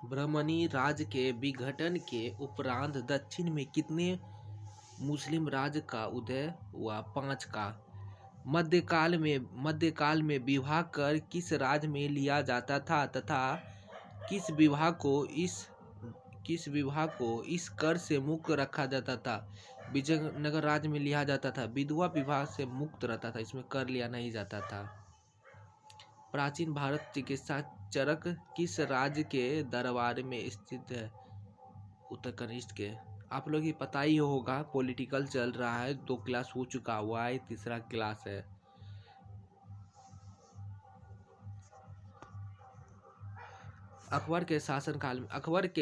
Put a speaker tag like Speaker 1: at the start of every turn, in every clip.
Speaker 1: ब्रह्मणी राज्य के विघटन के उपरांत दक्षिण में कितने मुस्लिम राज्य का उदय हुआ? 5 का। मध्यकाल में विवाह कर किस राज्य में लिया जाता था तथा किस विवाह को इस कर से मुक्त रखा जाता था? विजयनगर राज्य में लिया जाता था। विधवा विवाह से मुक्त रहता था, इसमें कर लिया नहीं जाता था। प्राचीन भारत चिकित्सा चरक किस राज्य के दरबार में स्थित है? उत्तर कनिष्ठ के। आप लोग ये पता ही होगा, पॉलिटिकल चल रहा है, 2 क्लास हो चुका हुआ है, तीसरा क्लास है। अकबर के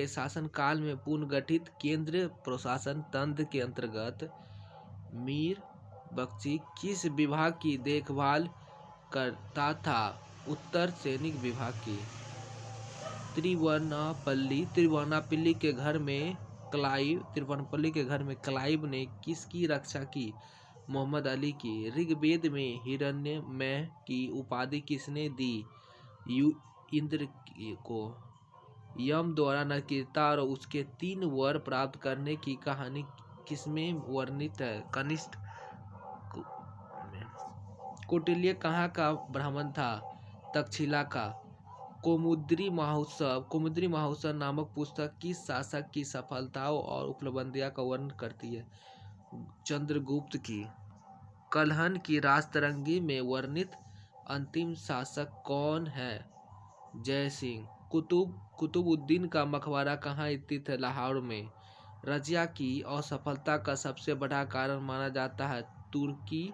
Speaker 1: शासनकाल में पुनर्गठित केंद्रीय प्रशासन तंत्र के अंतर्गत मीर बख्शी किस विभाग की देखभाल करता था? उत्तर सैनिक विभाग की। तिरुवनापल्ली के घर में क्लाइव ने किसकी रक्षा की? मोहम्मद अली की। ऋग्वेद में हिरण्यमय की उपाधि किसने दी? इंद्र को। यम द्वारा नचिकेता और उसके 3 वर प्राप्त करने की कहानी किसमें वर्णित है? कनिष्ठ में। कौटिल्य कहाँ का ब्राह्मण था? तक्षशिला का। कौमुदी महोत्सव नामक पुस्तक किस शासक की सफलताओं और उपलब्धियों का वर्णन करती है? चंद्रगुप्त की। कल्हण की राजतरंगी में वर्णित अंतिम शासक कौन है? जय सिंह। कुतुबुद्दीन का मकबरा कहाँ स्थित है? लाहौर में। रजिया की असफलता का सबसे बड़ा कारण माना जाता है तुर्की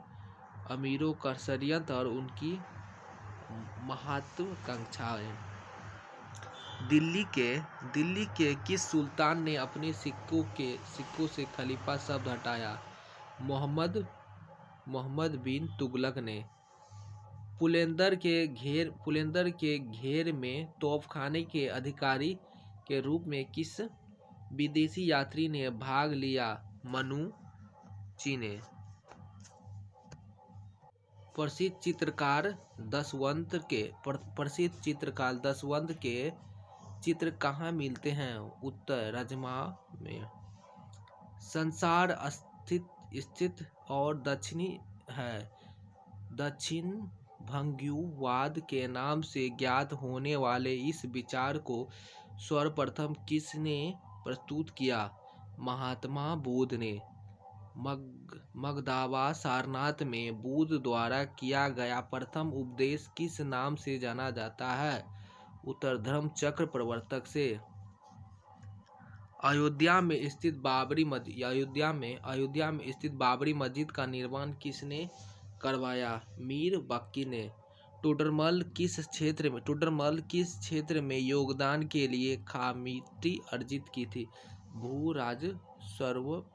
Speaker 1: अमीरों का षड्यंत्र और उनकी महत्वाकांक्षाएं। दिल्ली के किस सुल्तान ने अपने सिक्कों से खलीफा शब्द हटाया? मोहम्मद बिन तुगलक ने। पुलेंदर के घेर में तोपखाने के अधिकारी के रूप में किस विदेशी यात्री ने भाग लिया? मनुची ने। प्रसिद्ध चित्रकार दशवंत के चित्र कहाँ मिलते हैं? उत्तर राजमा में। संसार स्थित और दक्षिणी है। दक्षिण भंगुवाद के नाम से ज्ञात होने वाले इस विचार को सर्वप्रथम किसने प्रस्तुत किया? महात्मा बुद्ध ने। मगधावा सारनाथ में बुद्ध द्वारा किया गया प्रथम उपदेश किस नाम से जाना जाता है? उत्तर धर्मचक्र प्रवर्तक से। अयोध्या में स्थित बाबरी मस्जिद का निर्माण किसने करवाया? मीर बख्शी ने। टोडरमल किस क्षेत्र में योगदान के लिए ख्याति अर्जित की थी? भू राजस्व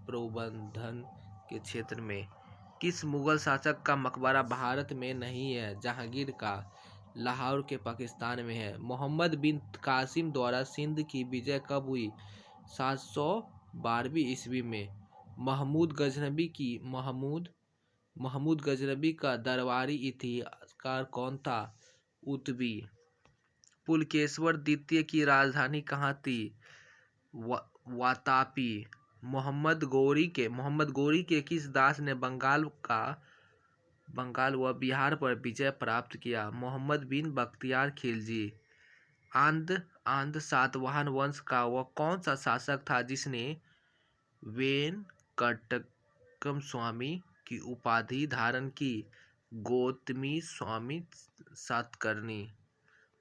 Speaker 1: प्रबंधन के क्षेत्र में। किस मुगल शासक का मकबरा भारत में नहीं है? जहांगीर का। लाहौर के पाकिस्तान में है। मोहम्मद बिन कासिम द्वारा सिंध की विजय कब हुई? 712 ईस्वी में। महमूद गजनबी का दरबारी इतिहासकार कौन था? उतबी। पुलकेशवर द्वितीय की राजधानी कहाँ थी? वातापी। मोहम्मद गौरी के किस दास ने बंगाल व बिहार पर विजय प्राप्त किया? मोहम्मद बिन बख्तियार खिलजी। आंध्र सातवाहन वंश का वह कौन सा शासक था जिसने वेंकटकम स्वामी की उपाधि धारण की? गौतमी स्वामी सातकर्णी।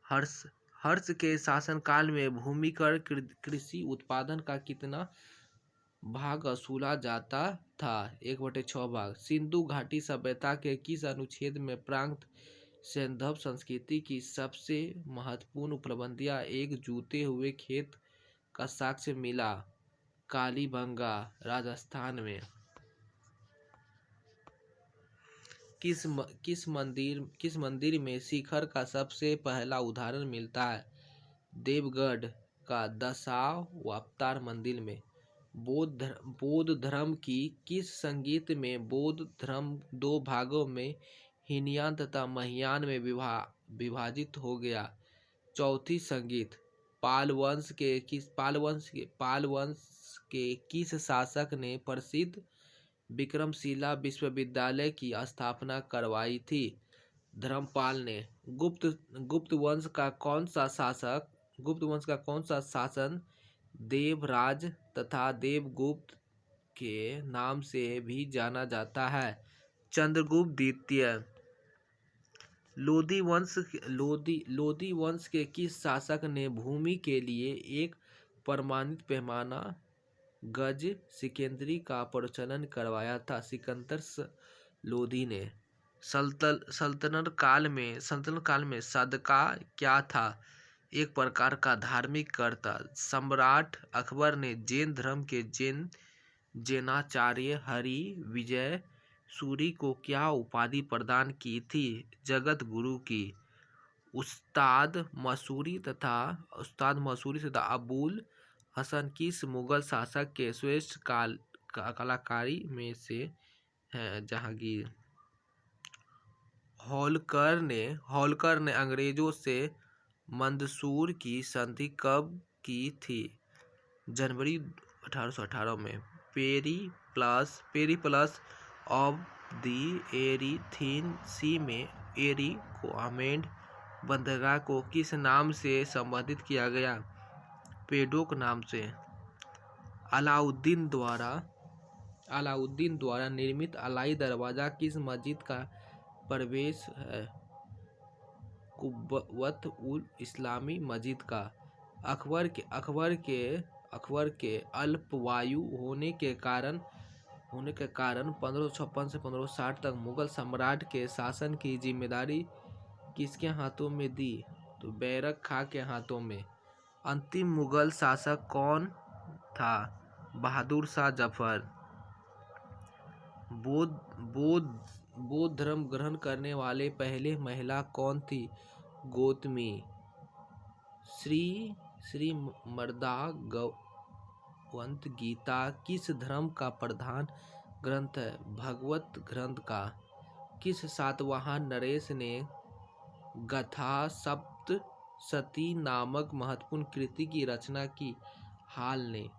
Speaker 1: हर्ष के शासनकाल में भूमिकर कृषि उत्पादन का कितना भाग वसूला जाता था? 1/6 भाग। सिंधु घाटी सभ्यता के किस अनुच्छेद में प्रांत सैंधव संस्कृति की सबसे महत्वपूर्ण उपलब्धियां एक जूते हुए खेत का साक्ष्य मिला? कालीबंगा राजस्थान में। किस मंदिर में शिखर का सबसे पहला उदाहरण मिलता है? देवगढ़ का दशावतार मंदिर में। बौद्ध धर्म की किस संगीत में बौद्ध धर्म 2 भागों में हीनयान तथा महायान में विभाजित हो गया? चौथी संगीत। पाल वंश के किस शासक ने प्रसिद्ध विक्रमशिला विश्वविद्यालय की स्थापना करवाई थी? धर्मपाल ने। गुप्त वंश का कौन सा शासन देवराज तथा देवगुप्त के नाम से भी जाना जाता है? चंद्रगुप्त द्वितीय। लोदी वंश के किस शासक ने भूमि के लिए एक प्रमाणित पैमाना गज सिकेंद्री का प्रचलन करवाया था? सिकंदर लोदी ने। सल्तनत काल में सदका क्या था? एक प्रकार का धार्मिक कर्ता। सम्राट अकबर ने जैन धर्म के जैनाचार्य हरि विजय सूरी को क्या उपाधि प्रदान की थी? जगत गुरु की। उस्ताद मसूरी तथा अबुल हसन किस मुगल शासक के श्रेष्ठ कलाकारी में से हैं? जहांगीर। होलकर ने अंग्रेजों से मंदसूर की संधि कब की थी? जनवरी 1818 में। पेरिप्लस ऑफ द एरीथीन सी में एरी कोअमेंड बंदरगाह को किस नाम से संबोधित किया गया? पेडोक नाम से। अलाउद्दीन द्वारा निर्मित अलाई दरवाजा किस मस्जिद का प्रवेश है? कुव्वत उल इस्लामी मस्जिद का। अकबर के अल्पवायु होने के कारण 1556 से 1560 तक मुगल सम्राट के शासन की जिम्मेदारी किसके हाथों में दी? तो बैरक खां के हाथों में। अंतिम मुगल शासक कौन था? बहादुर शाह जफर। बौद्ध धर्म ग्रहण करने वाले पहले महिला कौन थी? गौतमी। श्रीमद्भागवत गीता किस धर्म का प्रधान ग्रंथ है? भगवत ग्रंथ का। किस सातवाहन नरेश ने गाथा सप्तशती नामक महत्वपूर्ण कृति की रचना की? हाल ने।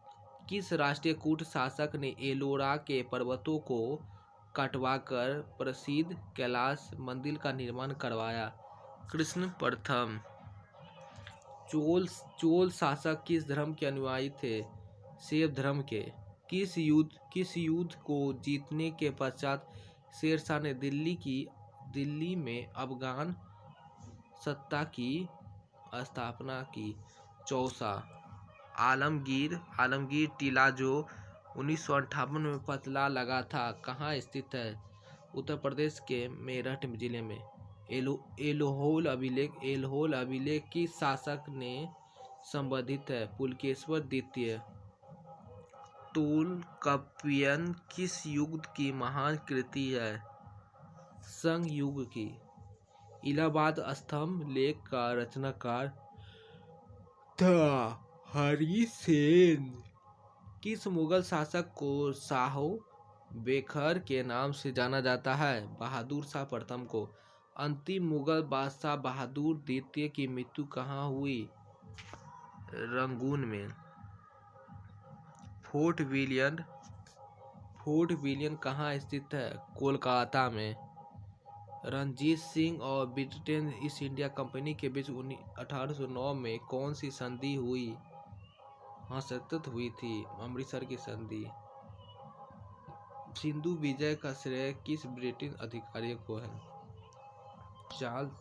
Speaker 1: किस राष्ट्रकूट शासक ने एलोरा के पर्वतों को कटवाकर प्रसिद्ध कैलाश मंदिर का निर्माण करवाया? कृष्ण प्रथम। चोल शासक किस धर्म के अनुयायी थे? शैव धर्म के। किस युद्ध को जीतने के पश्चात शेरशाह ने दिल्ली में अफगान सत्ता की स्थापना की? चौसा। आलमगीर टीला जो 1958 में पतला लगा था कहाँ स्थित है? उत्तर प्रदेश के मेरठ जिले में। एलोहोल अभिलेख किस शासक ने संबोधित है? पुलकेशिवर द्वितीय। तोलकाप्पियन किस युग की महान कृति है? संग युग की। इलाहाबाद स्तंभ लेख का रचनाकार था हरिसेन। किस मुगल शासक को शाहो बेखर के नाम से जाना जाता है? बहादुर शाह प्रथम को। अंतिम मुगल बादशाह बहादुर द्वितीय की मृत्यु कहाँ हुई? रंगून में। फोर्ट विलियम कहाँ स्थित है? कोलकाता में। रणजीत सिंह और ब्रिटेन ईस्ट इंडिया कंपनी के बीच 1809 में कौन सी संधि हुई? सतत हुई थी, अमृतसर की संधि। सिंधु विजय का श्रेय किस ब्रिटिश अधिकारी को है? चार्ल्स